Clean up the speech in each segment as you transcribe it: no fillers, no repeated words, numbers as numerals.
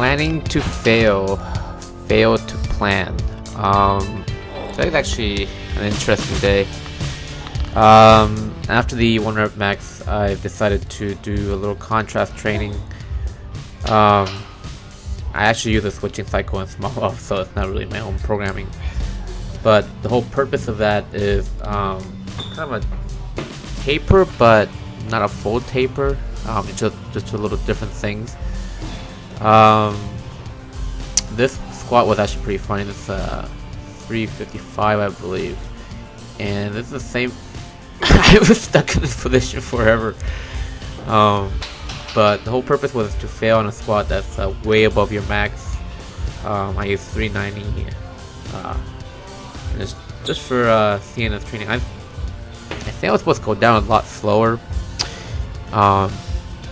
planning to fail to plan. Today's actually an interesting day. After the 1 rep max, I've decided to do a little contrast training. I actually use a switching cycle in Smolov, so it's not really my own programming. But the whole purpose of that is kind of a taper, but not a full taper. It's just a little different things. This squat was actually pretty funny. It's 355, I believe, and this is the same. I was stuck in this position forever. But the whole purpose was to fail on a squat that's way above your max. I used 390. Just for CNS training. I think I was supposed to go down a lot slower.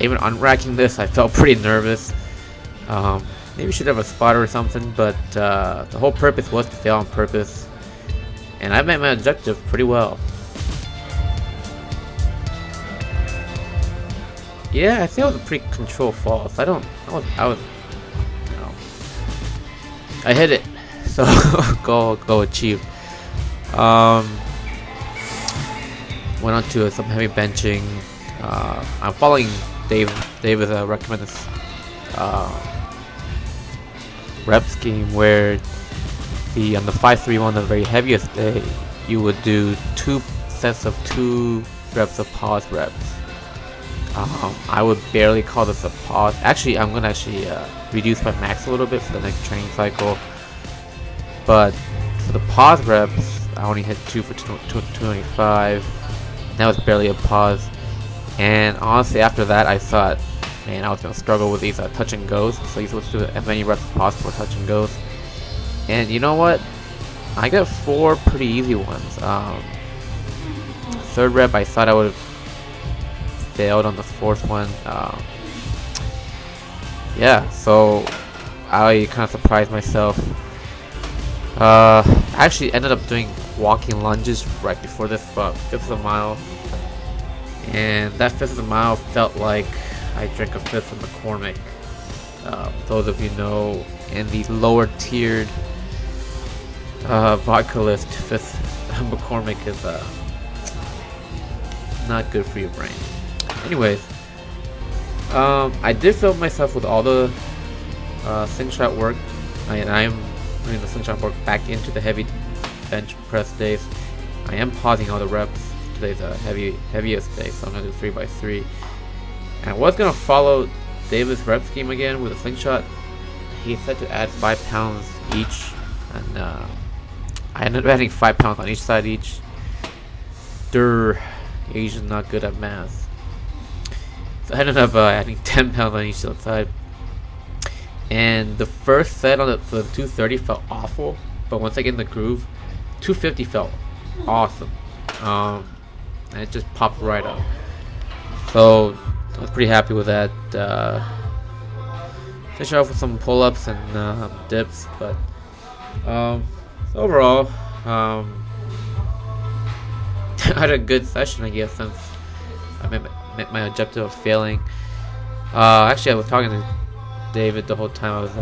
Even unracking this, I felt pretty nervous. Maybe we should have a spotter or something, but the whole purpose was to fail on purpose, and I met my objective pretty well. Yeah, I think it was a pretty controlled fall. So I hit it, so go achieve. Went on to some heavy benching. I'm following David's recommended rep scheme, where on the 5-3-1, the very heaviest day, you would do 2 sets of 2 reps of pause reps. I would barely call this a pause. Actually, I'm gonna reduce my max a little bit for the next training cycle. But for the pause reps, I only hit 2 for 225. That was barely a pause. And honestly, after that, I thought, man, I was gonna struggle with these touch and goes. So you supposed to do as many reps as possible touch and goes. And you know what? I got 4 pretty easy ones. 3rd rep, I thought I would have failed on the 4th one. Yeah, so I kind of surprised myself. I actually ended up doing walking lunges right before this, about 1/5 of a mile. And that 1/5 of a mile felt like I drank a 5th of McCormick. Those of you know, in the lower tiered vodka list, 5th McCormick is not good for your brain. Anyways, I did film myself with all the slingshot work, and I am putting the slingshot work back into the heavy bench press days. I am pausing all the reps. Today's a heaviest day, so I'm gonna do 3x3. And I was gonna follow David's rep scheme again with a slingshot. He said to add 5 pounds each, and I ended up adding 5 pounds on each side each. Asian not good at math. So I ended up adding 10 pounds on each side. And the first set on the 230 felt awful, but once I get in the groove, 250 felt awesome. And it just popped right up. So I was pretty happy with that. Finish off with some pull-ups and dips, but overall, I had a good session, I guess, since I met my objective of failing. Actually, I was talking to David the whole time I was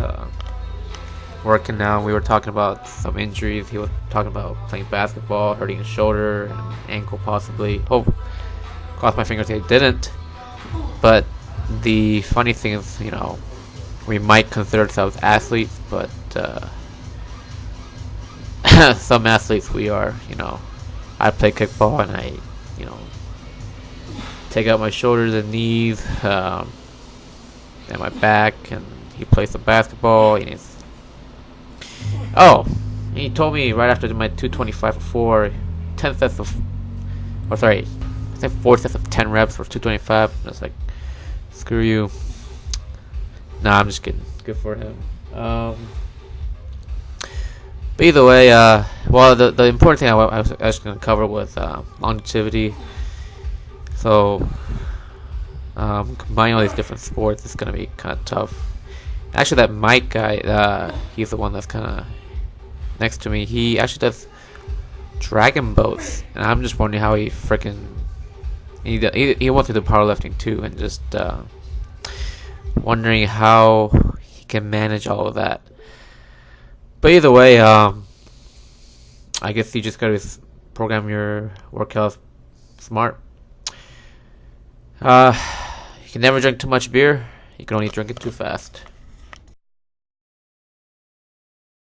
working now. We were talking about some injuries. He was talking about playing basketball, hurting his shoulder and ankle possibly. Hope, cross my fingers he didn't. But the funny thing is, you know, we might consider ourselves athletes, but some athletes we are, you know. I play kickball and I, you know, take out my shoulders and knees and my back, and he plays some basketball. And he told me right after my 225 for 4, 10 sets of, or sorry, I said 4 sets of 10 reps for 225. I was like, screw you. Nah, I'm just kidding. Good for him. But either way, well, the important thing I was actually going to cover was longevity. So, combining all these different sports is going to be kind of tough. Actually, that Mike guy, he's the one that's kind of next to me. He actually does dragon boats, and I'm just wondering how he freaking he wants to do powerlifting too, and just wondering how he can manage all of that. But either way, I guess you just gotta program your workouts smart. You can never drink too much beer. You can only drink it too fast.